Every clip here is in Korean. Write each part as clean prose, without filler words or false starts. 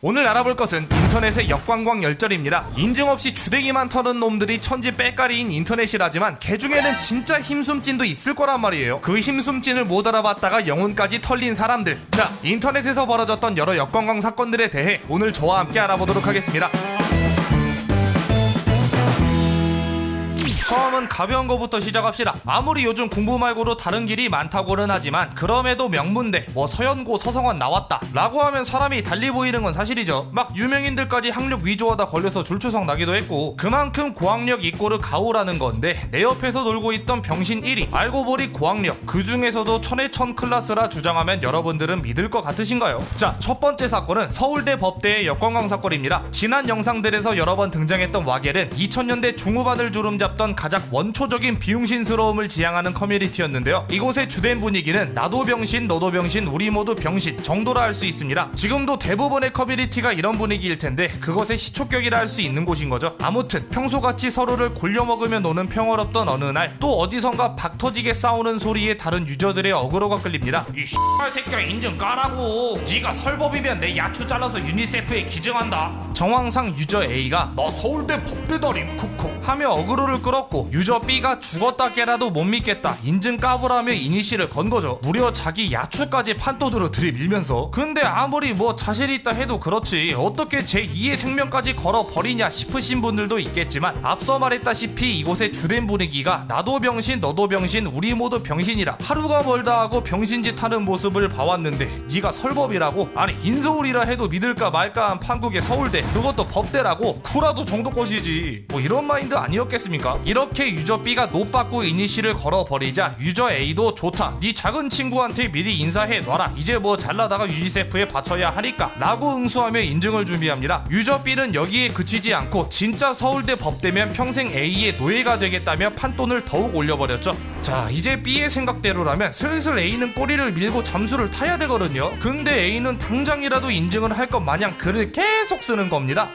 오늘 알아볼 것은 인터넷의 역광광 열전입니다. 인증 없이 주댕이만 터는 놈들이 천지 빼까리인 인터넷이라지만 개 중에는 진짜 힘숨찐도 있을 거란 말이에요. 그 힘숨찐을 못 알아봤다가 영혼까지 털린 사람들. 자, 인터넷에서 벌어졌던 여러 역광광 사건들에 대해 오늘 저와 함께 알아보도록 하겠습니다. 처음은 가벼운 거부터 시작합시다. 아무리 요즘 공부 말고도 다른 길이 많다고는 하지만 그럼에도 명문대 뭐 서연고 서성원 나왔다 라고 하면 사람이 달리 보이는 건 사실이죠. 막 유명인들까지 학력 위조하다 걸려서 줄초성 나기도 했고 그만큼 고학력 이꼬르 가오라는 건데 내 옆에서 놀고 있던 병신 1위 알고 보니 고학력 그 중에서도 천의 천 클래스라 주장하면 여러분들은 믿을 것 같으신가요? 자, 첫 번째 사건은 서울대 법대의 역광광 사건입니다. 지난 영상들에서 여러 번 등장했던 와겔은 2000년대 중후반을 주름잡던 가장 원초적인 비용신스러움을 지향하는 커뮤니티였는데요. 이곳의 주된 분위기는 나도 병신 너도 병신 우리 모두 병신 정도라 할 수 있습니다. 지금도 대부분의 커뮤니티가 이런 분위기일 텐데 그것의 시초격이라 할 수 있는 곳인 거죠. 아무튼 평소같이 서로를 골려먹으며 노는 평화롭던 어느 날 또 어디선가 박터지게 싸우는 소리에 다른 유저들의 어그로가 끌립니다. 이 씨발 새끼야 인증 까라고. 네가 설법이면 내 야추 잘라서 유니세프에 기증한다. 정황상 유저 A가 너 서울대 법대다림 쿡쿡 하며 어그로를 끌었고 유저 B가 죽었다 깨라도 못 믿겠다 인증 까부라며 이니시를 건 거죠. 무려 자기 야추까지 판돈으로 들이밀면서. 근데 아무리 뭐 자신 있다 해도 그렇지 어떻게 제2의 생명까지 걸어버리냐 싶으신 분들도 있겠지만 앞서 말했다시피 이곳의 주된 분위기가 나도 병신 너도 병신 우리 모두 병신이라 하루가 멀다 하고 병신짓 하는 모습을 봐왔는데 네가 설법이라고? 아니 인서울이라 해도 믿을까 말까 한 판국의 서울대 그것도 법대라고? 쿠라도 정도 것이지 뭐 이런 마인드 아니었겠습니까? 이렇게 유저 B가 노받고 이니시를 걸어버리자 유저 A도 좋다 네 작은 친구한테 미리 인사해 놔라 이제 뭐 잘나다가 유니세프에 바쳐야 하니까 라고 응수하며 인증을 준비합니다. 유저 B는 여기에 그치지 않고 진짜 서울대 법대면 평생 A의 노예가 되겠다며 판돈을 더욱 올려버렸죠. 자, 이제 B의 생각대로라면 슬슬 A는 꼬리를 밀고 잠수를 타야 되거든요. 근데 A는 당장이라도 인증을 할 것 마냥 글을 계속 쓰는 겁니다.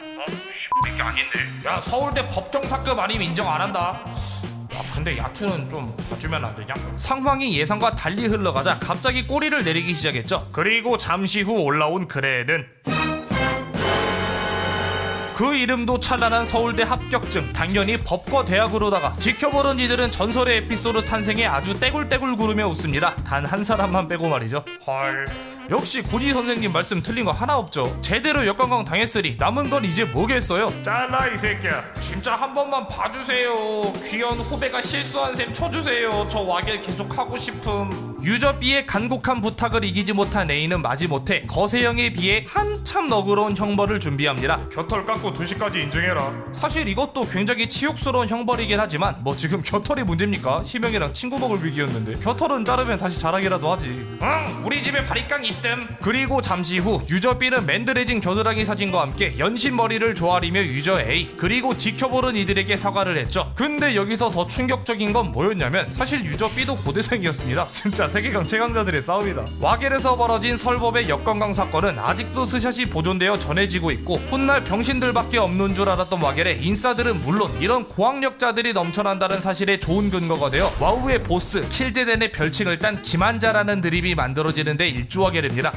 이게 아닌데. 야, 서울대 법정사급 아니면 인정 안 한다. 근데 야추는 좀 봐주면 안 되냐? 상황이 예상과 달리 흘러가자 갑자기 꼬리를 내리기 시작했죠. 그리고 잠시 후 올라온 글에는 그 이름도 찬란한 서울대 합격증 당연히 법과 대학으로다가 지켜보는 이들은 전설의 에피소드 탄생에 아주 떼굴떼굴 구르며 웃습니다. 단 한 사람만 빼고 말이죠. 헐, 역시 고니 선생님 말씀 틀린 거 하나 없죠. 제대로 역광광 당했으니 남은 건 이제 뭐겠어요. 잘라 이 새끼야. 진짜 한 번만 봐주세요. 귀여운 후배가 실수한 셈 쳐주세요. 저 와겔 계속 하고 싶음. 유저 B의 간곡한 부탁을 이기지 못한 A는 마지못해 거세형에 비해 한참 너그러운 형벌을 준비합니다. 겨털 깎고 2시까지 인증해라. 사실 이것도 굉장히 치욕스러운 형벌이긴 하지만 뭐 지금 겨털이 문제입니까? 시명이랑 친구 먹을 위기였는데 겨털은 자르면 다시 자라기라도 하지. 응, 우리 집에 바리깡 있뜸. 그리고 잠시 후 유저 B는 맨들해진 겨드랑이 사진과 함께 연신 머리를 조아리며 유저 A 그리고 지켜보는 이들에게 사과를 했죠. 근데 여기서 더 충격적인 건 뭐였냐면 사실 유저 B도 고대생이었습니다. 진짜 세계강 최강자들의 싸움이다. 와겔에서 벌어진 설법의 역광광 사건은 아직도 스샷이 보존되어 전해지고 있고 훗날 병신들밖에 없는 줄 알았던 와겔의 인싸들은 물론 이런 고학력자들이 넘쳐난다는 사실에 좋은 근거가 되어 와우의 보스 킬제덴의 별칭을 딴 김한자라는 드립이 만들어지는데 일조하게됩니다.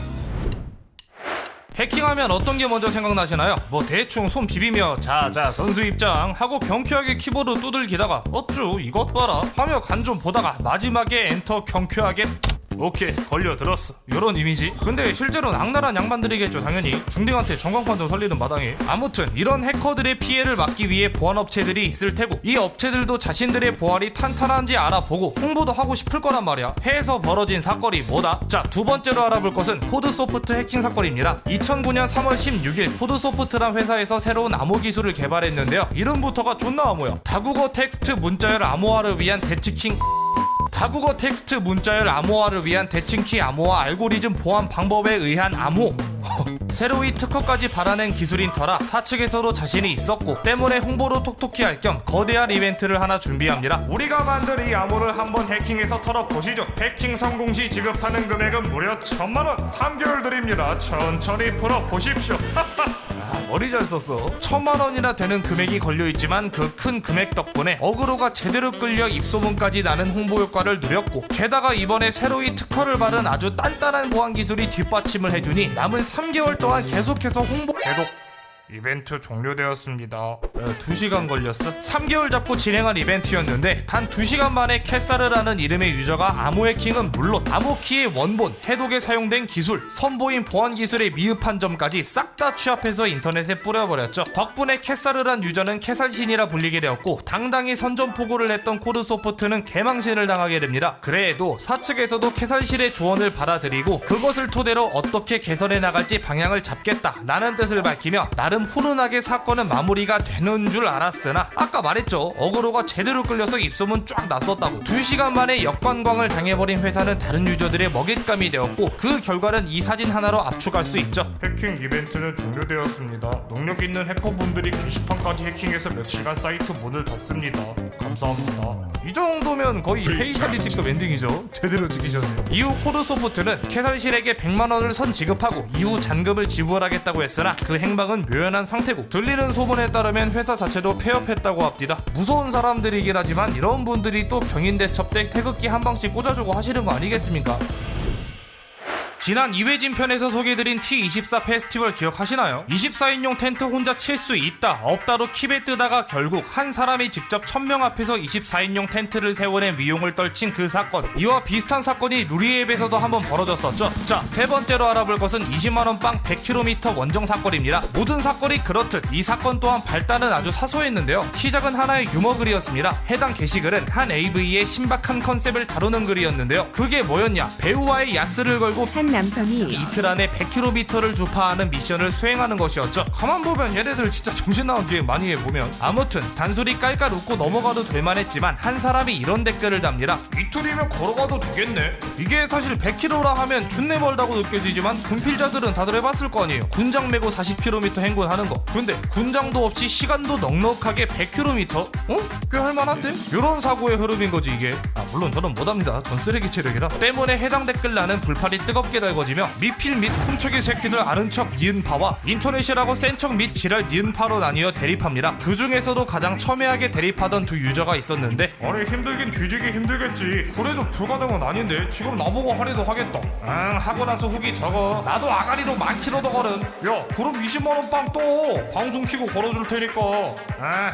해킹하면 어떤 게 먼저 생각나시나요? 뭐 대충 손 비비며 자자 선수 입장 하고 경쾌하게 키보드 두들기다가 어쭈 이것 봐라 하며 간 좀 보다가 마지막에 엔터 경쾌하게 오케이 걸려들었어 요런 이미지. 근데 실제로는 악랄한 양반들이겠죠. 당연히 중딩한테 전광판도 설리는 마당에. 아무튼 이런 해커들의 피해를 막기 위해 보안업체들이 있을 테고 이 업체들도 자신들의 보안이 탄탄한지 알아보고 홍보도 하고 싶을 거란 말이야. 해에서 벌어진 사건이 뭐다? 자, 두 번째로 알아볼 것은 코드소프트 해킹 사건입니다. 2009년 3월 16일 코드소프트란 회사에서 새로운 암호 기술을 개발했는데요. 이름부터가 존나 암호야. 다국어 텍스트 문자열 암호화를 위한 대치킹 다국어 텍스트 문자열 암호화를 위한 대칭키 암호화 알고리즘 보안 방법에 의한 암호. 새로이 특허까지 발아낸 기술인 터라 사측에서도 자신이 있었고 때문에 홍보로 톡톡히 할 겸 거대한 이벤트를 하나 준비합니다. 우리가 만든 이 암호를 한번 해킹해서 털어보시죠. 해킹 성공 시 지급하는 금액은 무려 1000만원 3개월 드립니다. 천천히 풀어보십시오. 머리 잘 썼어. 1000만 원이나 되는 금액이 걸려있지만 그 큰 금액 덕분에 어그로가 제대로 끌려 입소문까지 나는 홍보 효과를 누렸고, 게다가 이번에 새로이 특허를 받은 아주 단단한 보안 기술이 뒷받침을 해주니 남은 3개월 동안 계속해서 홍보 계속. 이벤트 종료되었습니다. 2시간 걸렸어? 3개월 잡고 진행한 이벤트였는데 단 2시간 만에 캐사르라는 이름의 유저가 암호 해킹은 물론 암호키의 원본, 해독에 사용된 기술, 선보인 보안 기술의 미흡한 점까지 싹 다 취합해서 인터넷에 뿌려버렸죠. 덕분에 캐사르란 유저는 캐살신이라 불리게 되었고, 당당히 선전포고를 했던 코드소프트는 개망신을 당하게 됩니다. 그래도 사측에서도 캐살신의 조언을 받아들이고 그것을 토대로 어떻게 개선해 나갈지 방향을 잡겠다 라는 뜻을 밝히며 나름 훈훈하게 사건은 마무리가 되는 줄 알았으나, 아까 말했죠, 어그로가 제대로 끌려서 입소문 쫙 났었다고. 2시간 만에 역관광을 당해버린 회사는 다른 유저들의 먹잇감이 되었고, 그 결과는 이 사진 하나로 압축할 수 있죠. 해킹 이벤트는 종료되었습니다. 능력 있는 해커분들이 게시판까지 해킹해서 며칠간 사이트 문을 닫습니다. 감사합니다. 이 정도면 거의 페이탈리티급 엔딩이죠. 제대로 지키셨네요. 이후 코드소프트는 캐살실에게 100만 원을 선 지급하고 이후 잔금을 지불하겠다고 했으나 그 행방은 묘연한 상태고, 들리는 소문에 따르면 회사 자체도 폐업했다고 합니다. 무서운 사람들이긴 하지만 이런 분들이 또 경인대첩 때 태극기 한 방씩 꽂아주고 하시는 거 아니겠습니까? 지난 2회진 편에서 소개해드린 T24 페스티벌 기억하시나요? 24인용 텐트 혼자 칠 수 있다 없다로 킵에 뜨다가 결국 한 사람이 직접 1000명 앞에서 24인용 텐트를 세워낸 위용을 떨친 그 사건. 이와 비슷한 사건이 루리앱에서도 한번 벌어졌었죠. 자, 세 번째로 알아볼 것은 20만원 빵 100km 원정 사건입니다. 모든 사건이 그렇듯 이 사건 또한 발단은 아주 사소했는데요. 시작은 하나의 유머 글이었습니다. 해당 게시글은 한 AV의 신박한 컨셉을 다루는 글이었는데요. 그게 뭐였냐, 배우와의 야스를 걸고 한 남성이 이틀 안에 100km를 주파하는 미션을 수행하는 것이었죠. 가만 보면 얘네들 진짜 정신 나간 기획 많이 해보면. 아무튼 단소리 깔깔 웃고 넘어가도 될만 했지만 한 사람이 이런 댓글을 답니다. 이틀이면 걸어가도 되겠네. 이게 사실 100km라 하면 준내 멀다고 느껴지지만 군필자들은 다들 해봤을 거 아니에요. 군장 메고 40km 행군하는 거. 근데 군장도 없이 시간도 넉넉하게 100km? 꽤 할만한데? 이런 사고의 흐름인 거지 이게. 물론 저는 못합니다. 전 쓰레기 체력이라. 때문에 해당 댓글란은 불팔이 뜨겁게 달궈지며 미필 및 훔쳐기 새끼들 아는 척 니은파와 인터넷이라고 센 척 및 지랄 니은파로 나뉘어 대립합니다. 그 중에서도 가장 첨예하게 대립하던 두 유저가 있었는데, 아니 힘들긴 뒤지기 힘들겠지. 그래도 불가능은 아닌데 지금 나보고 하래도 하겠다. 하고 나서 후기 적어. 나도 아가리로 10,000km 더 걸음. 야 그럼 20만원 빵 또 방송 키고 걸어줄 테니까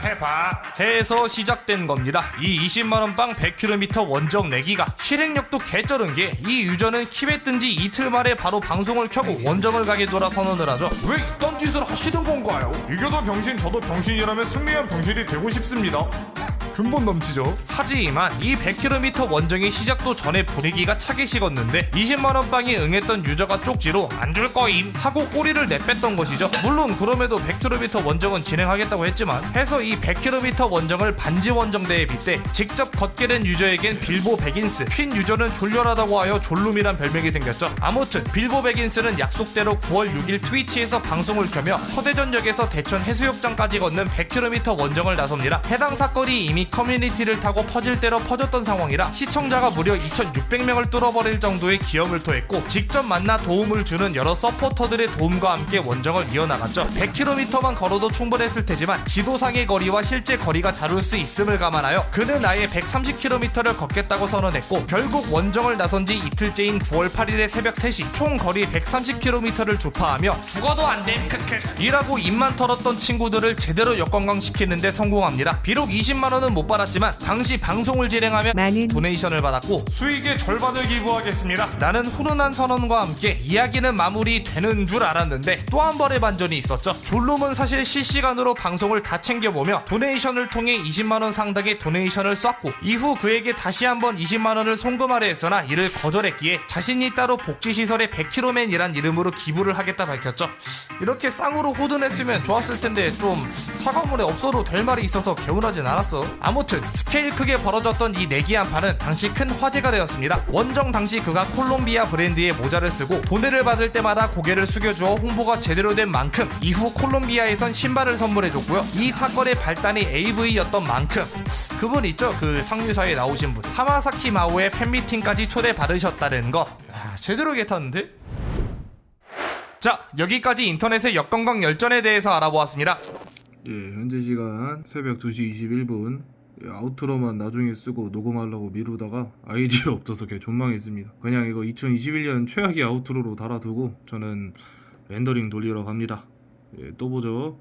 해봐 해서 시작된 겁니다. 이 20만원 빵 100km 원정 내기가 실행력도 개쩔은 게, 이 유저는 킵에 뜬 지 이틀 만에 바로 방송을 켜고 원정을 가게 돌아 선언을 하죠. 왜 이딴 짓을 하시는 건가요? 이겨도 병신 저도 병신이라면 승리한 병신이 되고 싶습니다. 근본 넘치죠. 하지만 이 100km 원정의 시작도 전에 분위기가 차게 식었는데 20만원 빵이 응했던 유저가 쪽지로 안 줄 거임 하고 꼬리를 내뺐던 것이죠. 물론 그럼에도 100km 원정은 진행하겠다고 했지만, 해서 이 100km 원정을 반지 원정대에 빗대 직접 걷게 된 유저에겐 빌보 베긴스, 퀸 유저는 졸렬하다고 하여 졸룸이란 별명이 생겼죠. 아무튼 빌보 베긴스는 약속대로 9월 6일 트위치에서 방송을 켜며 서대전역에서 대천 해수욕장까지 걷는 100km 원정을 나섭니다. 해당 사건이 이미 커뮤니티를 타고 퍼질 대로 퍼졌던 상황이라 시청자가 무려 2,600명을 뚫어버릴 정도의 기염을 토했고, 직접 만나 도움을 주는 여러 서포터들의 도움과 함께 원정을 이어나갔죠. 100km만 걸어도 충분했을 테지만 지도상의 거리와 실제 거리가 다를 수 있음을 감안하여 그는 아예 130km를 걷겠다고 선언했고, 결국 원정을 나선 지 이틀째인 9월 8일의 새벽 3시 총 거리 130km를 주파하며 죽어도 안됨 크크 이라고 입만 털었던 친구들을 제대로 역관광시키는데 성공합니다. 비록 20만원은 못 받았지만 당시 방송을 진행하며 많은 도네이션을 받았고 수익의 절반을 기부하겠습니다 라는 훈훈한 선언과 함께 이야기는 마무리되는 줄 알았는데, 또 한 번의 반전이 있었죠. 졸룸은 사실 실시간으로 방송을 다 챙겨보며 도네이션을 통해 20만원 상당의 도네이션을 쐈고, 이후 그에게 다시 한번 20만원을 송금하려 했으나 이를 거절했기에 자신이 따로 복지시설에 100km맨이란 이름으로 기부를 하겠다 밝혔죠. 이렇게 쌍으로 후든했으면 좋았을 텐데 좀 사과문에 없어도 될 말이 있어서 개운하진 않았어. 아무튼 스케일 크게 벌어졌던 이 내기 한판은 당시 큰 화제가 되었습니다. 원정 당시 그가 콜롬비아 브랜드의 모자를 쓰고 도네를 받을 때마다 고개를 숙여주어 홍보가 제대로 된 만큼 이후 콜롬비아에선 신발을 선물해줬고요. 이 사건의 발단이 AV였던 만큼 그분 있죠? 그 상류사에 나오신 분, 하마사키 마오의 팬미팅까지 초대받으셨다는 거. 제대로 개탔는데? 자, 여기까지 인터넷의 역관광 열전에 대해서 알아보았습니다. 예, 현재 시간 새벽 2시 21분. 아우트로만 나중에 쓰고 녹음하려고 미루다가 아이디어 없어서 개 존망했습니다. 그냥 이거 2021년 최악의 아우트로로 달아두고 저는 렌더링 돌리러 갑니다. 예, 또 보죠.